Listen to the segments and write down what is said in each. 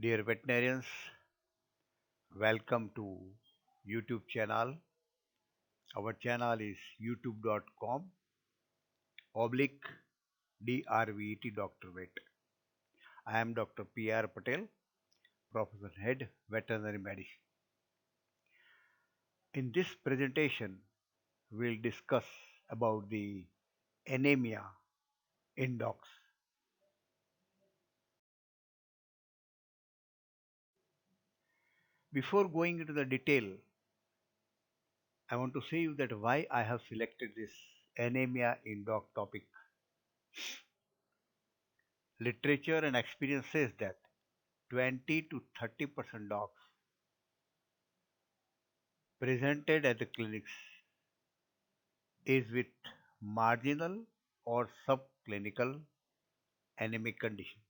Dear veterinarians, welcome to YouTube channel. Our channel is youtube.com oblique DRVET Dr. Vet. I am Dr. P.R. Patel, Professor Head Veterinary Medicine. In this presentation, we'll discuss about the anemia in dogs. Before going into the detail, I want to say you that why I have selected this anemia in dog topic. Literature and experience says that 20 to 30% dogs presented at the clinics is with marginal or subclinical anemic condition.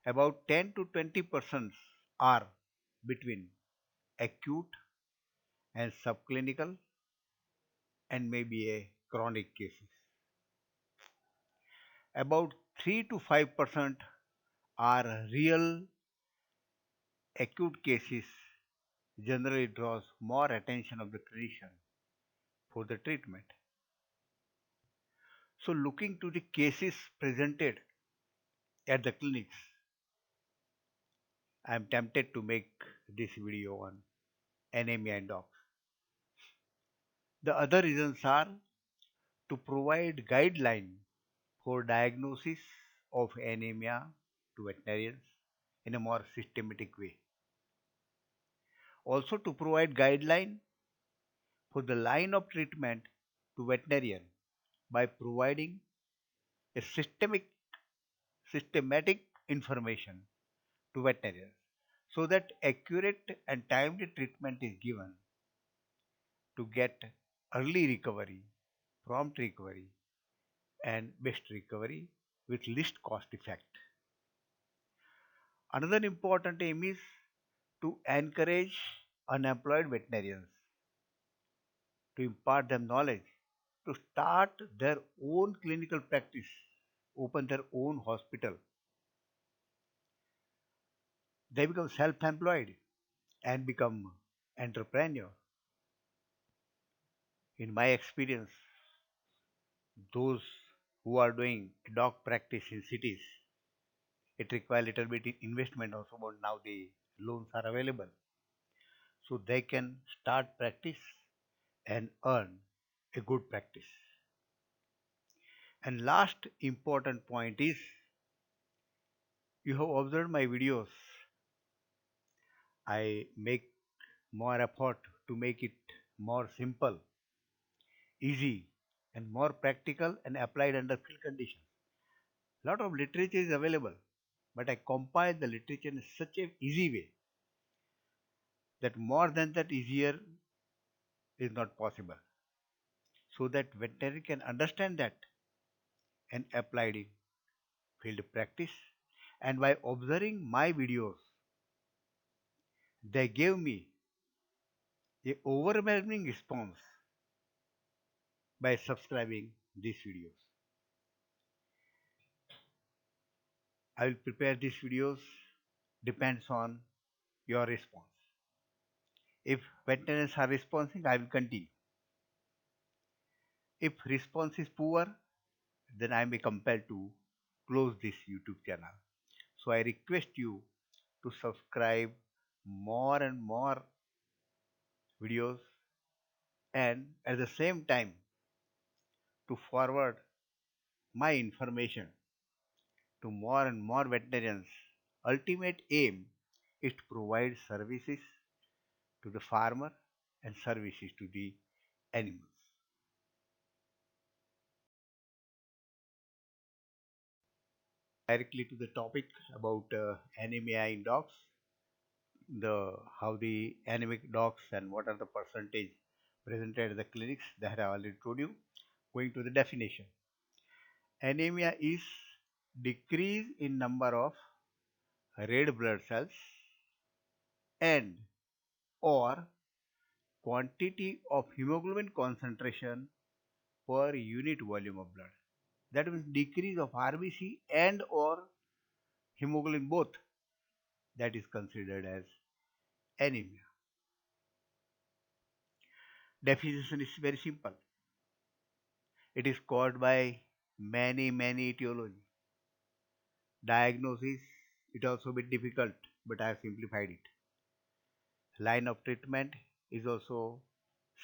About 10 to 20% are between acute and subclinical and maybe a chronic cases. About 3 to 5% are real acute cases generally draws more attention of the clinician for the treatment. So looking to the cases presented at the clinics, I am tempted to make this video on anemia in dogs. The other reasons are to provide guideline for diagnosis of anemia to veterinarians in a more systematic way. Also to provide guideline for the line of treatment to veterinarian by providing a systematic information to veterinarians so that accurate and timely treatment is given to get early recovery, prompt recovery, and best recovery with least cost effect. Another important aim is to encourage unemployed veterinarians to impart them knowledge to start their own clinical practice, open their own hospital. They become self-employed and become entrepreneur. In my experience, those who are doing dog practice in cities, it requires little bit investment also, but now the loans are available. So they can start practice and earn a good practice. And last important point is you have observed my videos. I make more effort to make it more simple, easy, and more practical and applied under field conditions. Lot of literature is available, but I compile the literature in such a easy way that more than that easier is not possible. So that veterinary can understand that and apply it in field practice. And by observing my videos, they gave me a overwhelming response by subscribing these videos. I will prepare these videos depends on your response. If veterinarians are responding, I will continue. If response is poor, then I may compelled to close this YouTube channel. So I request you to subscribe more and more videos and at the same time to forward my information to more and more veterinarians. Ultimate aim is to provide services to the farmer and services to the animals. Directly to the topic about anemia in dogs, the how the anemic dogs and what are the percentage presented at the clinics that I already told you. Going to the definition, anemia is decrease in number of red blood cells and or quantity of hemoglobin concentration per unit volume of blood. That means decrease of RBC and or hemoglobin both, that is considered as anemia. Definition is very simple. It is caused by many etiology. Diagnosis, it also bit difficult, but I have simplified it. Line of treatment is also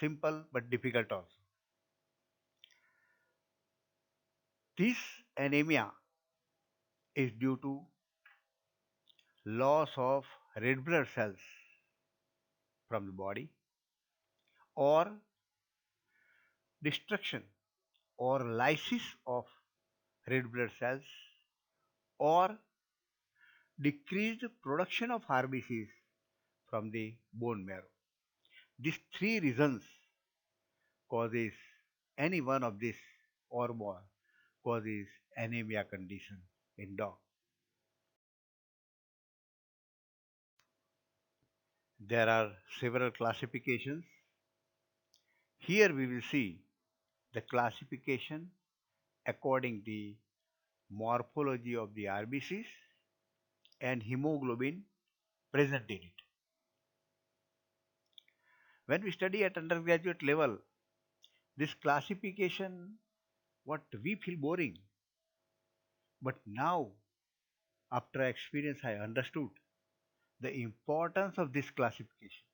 simple but difficult also. This anemia is due to loss of red blood cells from the body, or destruction or lysis of red blood cells, or decreased production of RBCs from the bone marrow. These three reasons causes any one of this or more causes anemia condition in dog. There are several classifications. Here we will see the classification according the morphology of the RBCs and hemoglobin present in it. When we study at undergraduate level, this classification, what we feel boring, but now after experience I understood the importance of this classification.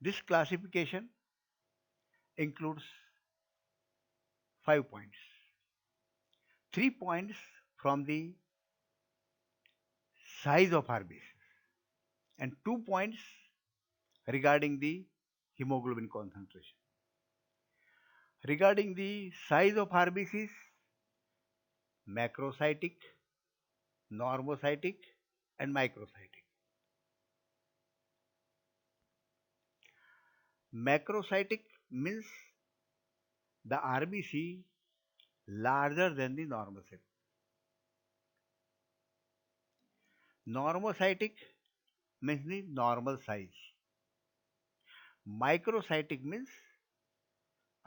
This classification includes 5 points. 3 points from the size of RBC and 2 points regarding the hemoglobin concentration. Regarding the size of RBCs, macrocytic, normocytic, and microcytic. Macrocytic means the RBC larger than the normocytic. Normocytic means the normal size. Microcytic means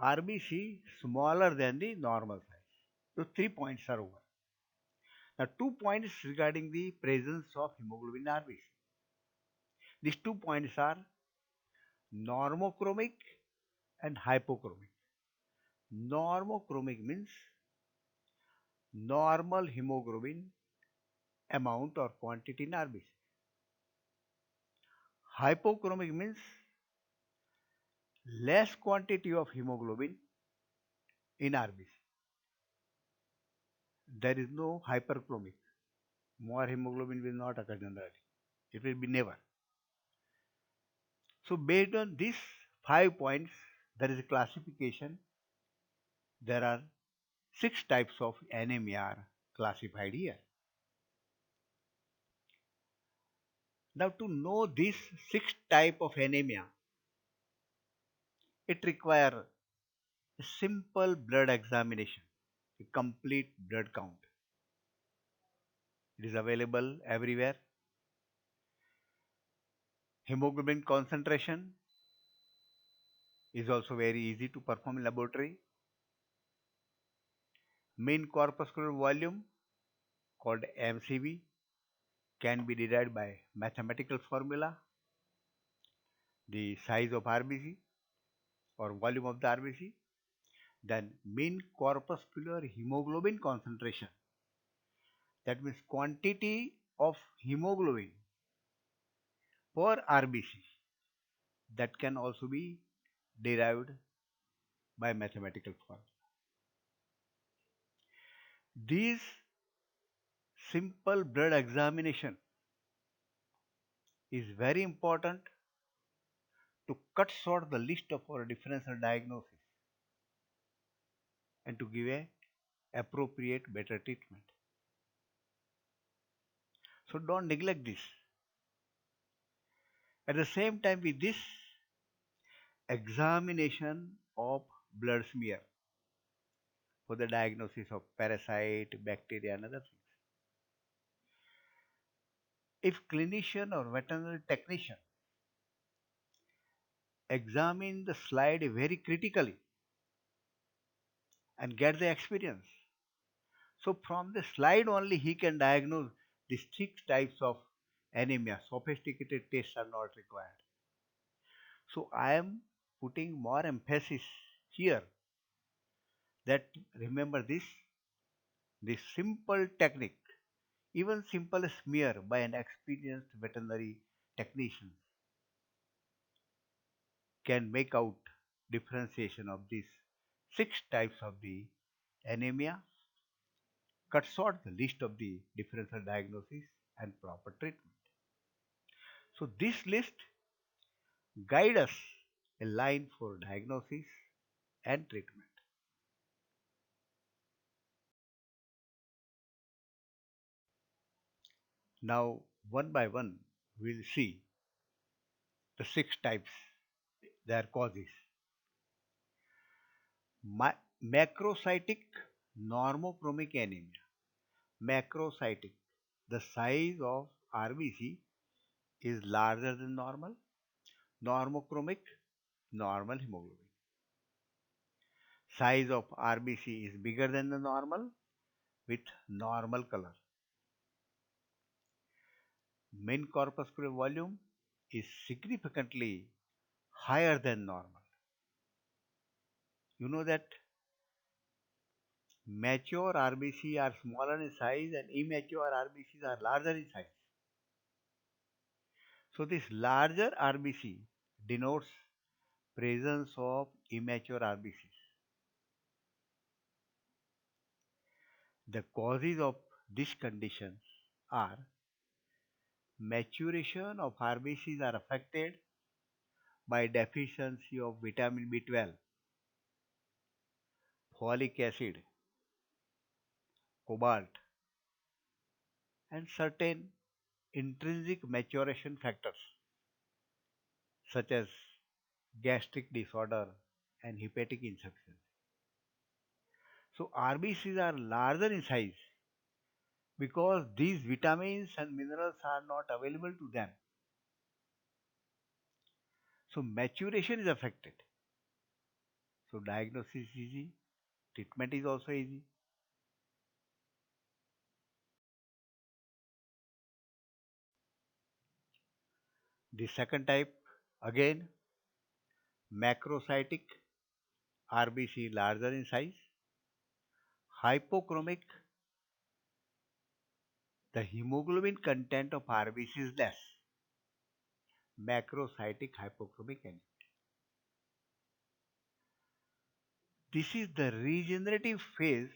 RBC smaller than the normal size. So 3 points are over. Now 2 points regarding the presence of hemoglobin RBC. These 2 points are normochromic and hypochromic. Normochromic means normal hemoglobin amount or quantity in RBC. Hypochromic means less quantity of hemoglobin in RBC. There is no hyperchromic. More hemoglobin will not occur generally. It will be never. So based on these 5 points, there is a classification. There are 6 types of anemia are classified here. Now to know this 6 type of anemia, it requires a simple blood examination, a complete blood count. It is available everywhere. Hemoglobin concentration is also very easy to perform in laboratory. Mean corpuscular volume, called MCV, can be derived by mathematical formula. The size of RBC or volume of the RBC, then mean corpuscular hemoglobin concentration, that means quantity of hemoglobin per RBC, that can also be derived by mathematical formula. These simple blood examination is very important to cut short the list of our differential diagnosis and to give a appropriate better treatment. So don't neglect this. At the same time with this, examination of blood smear for the diagnosis of parasite, bacteria and other things. If clinician or veterinary technician examine the slide very critically and get the experience, So from the slide only he can diagnose the six types of anemia. Sophisticated tests are not required. So I am putting more emphasis here that remember this simple technique, even simple smear by an experienced veterinary technician can make out differentiation of these six types of the anemia, cut short the list of the differential diagnosis and proper treatment. So this list guide us a line for diagnosis and treatment. Now, one by one, we'll see the six types, their causes. Macrocytic normochromic anemia. Macrocytic, the size of RBC is larger than normal. Normochromic, normal hemoglobin. Size of RBC is bigger than the normal with normal color. Mean corpuscular volume is significantly higher than normal. You know that mature RBC are smaller in size and immature RBCs are larger in size. So this larger RBC denotes presence of immature RBCs. The causes of this condition are maturation of RBCs are affected by deficiency of vitamin B12, folic acid, cobalt, and certain intrinsic maturation factors such as gastric disorder and hepatic insufficiency. So RBCs are larger in size because these vitamins and minerals are not available to them. So maturation is affected. So diagnosis is easy, treatment is also easy. The second type, again, macrocytic RBC larger in size, hypochromic, the hemoglobin content of RBC is less, macrocytic hypochromic anemia. This is the regenerative phase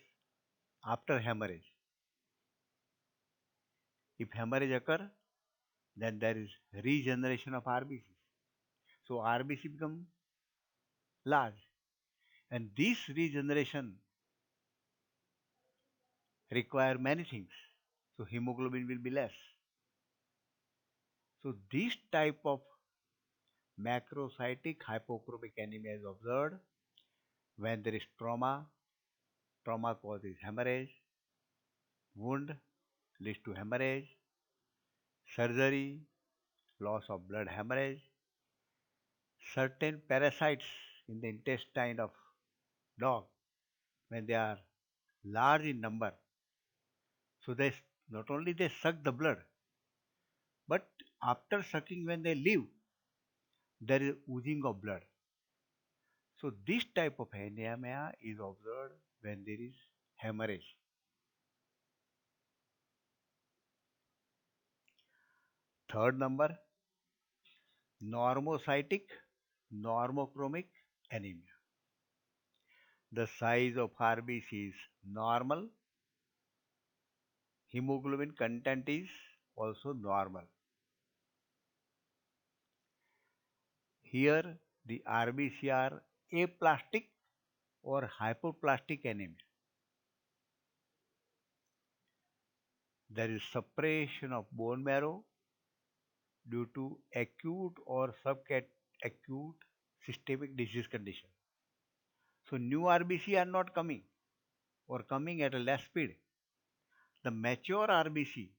after hemorrhage. If hemorrhage occur, then there is regeneration of RBC. So RBC become large, and this regeneration require many things. So hemoglobin will be less. So this type of macrocytic hypochromic anemia is observed when there is trauma. Trauma causes hemorrhage, wound leads to hemorrhage, surgery, loss of blood hemorrhage, certain parasites in the intestine of dog when they are large in number. So they not only they suck the blood, but after sucking when they leave, there is oozing of blood. So this type of anemia is observed when there is hemorrhage. Third number, normocytic normochromic anemia. The size of RBC is normal. Hemoglobin content is also normal. Here the RBC are aplastic or hypoplastic anemia. There is suppression of bone marrow due to acute or subacute systemic disease condition. So new RBC are not coming or coming at a less speed. The mature RBC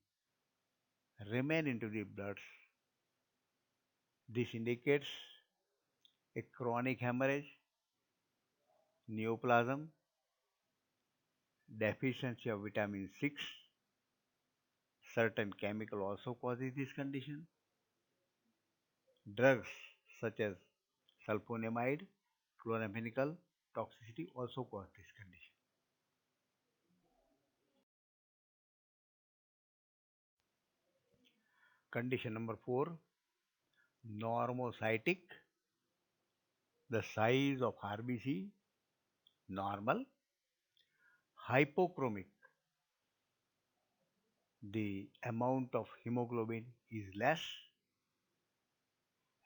remain into the blood. This indicates a chronic hemorrhage, neoplasm, deficiency of vitamin 6, certain chemical also causes this condition. Drugs such as sulfonamide, chloramphenicol toxicity also cause this condition. Condition number 4, normocytic, the size of RBC normal, hypochromic, the amount of hemoglobin is less,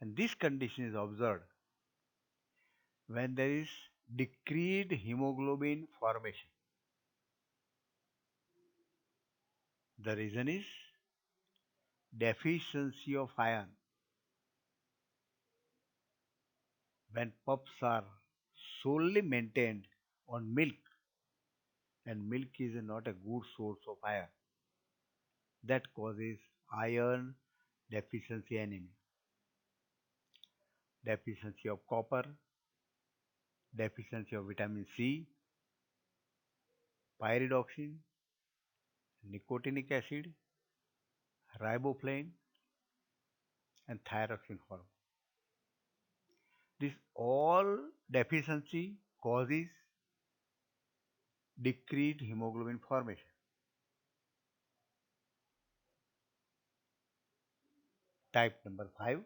and this condition is observed when there is decreased hemoglobin formation. The reason is deficiency of iron. When pups are solely maintained on milk, and milk is not a good source of iron, that causes iron deficiency anemia, deficiency of copper, deficiency of vitamin C, pyridoxine, nicotinic acid, riboflavin, and thyroxine hormone. This all deficiency causes decreased hemoglobin formation. Type number 5,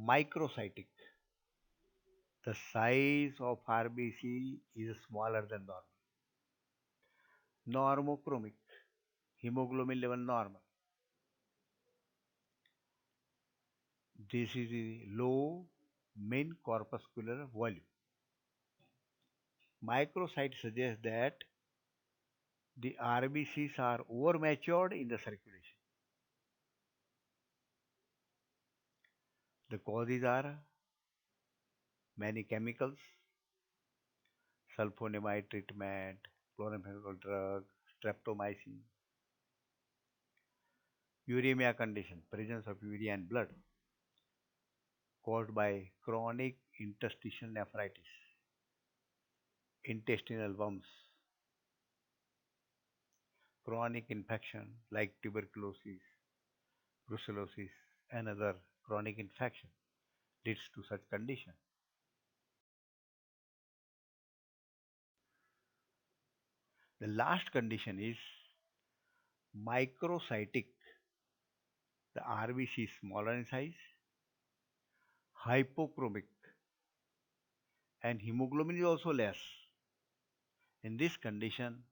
microcytic. The size of RBC is smaller than normal. Normochromic, hemoglobin level normal. This is the low mean corpuscular volume. Microcytes suggest that the RBCs are over matured in the circulation. The causes are many chemicals, sulfonamide treatment, chloramphenicol drug, streptomycin, uremia condition, presence of urea in blood caused by chronic interstitial nephritis, intestinal worms, chronic infection like tuberculosis, brucellosis, and other chronic infection leads to such condition. The last condition is microcytic. The RBC is smaller in size, hypochromic, and hemoglobin is also less. In this condition,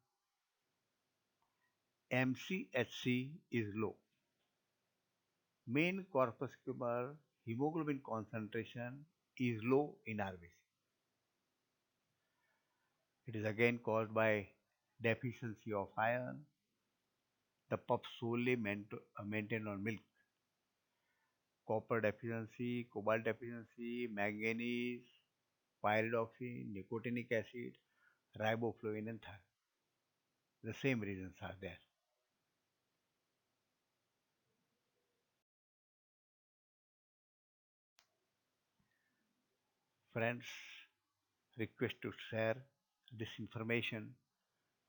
MCHC is low. Mean corpuscular hemoglobin concentration is low in RBC. It is again caused by deficiency of iron, the pup solely maintained on milk, copper deficiency, cobalt deficiency, manganese, pyridoxine, nicotinic acid, riboflavin, and thiol. The same reasons are there. Friends, request to share this information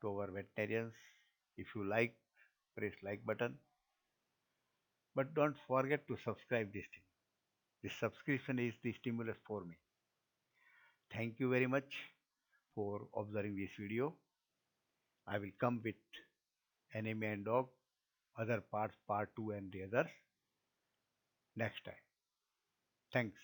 to our veterinarians. If you like, press like button. But don't forget to subscribe this thing. This subscription is the stimulus for me. Thank you very much for observing this video. I will come with anime and dog, other parts, part 2 and the others next time. Thanks.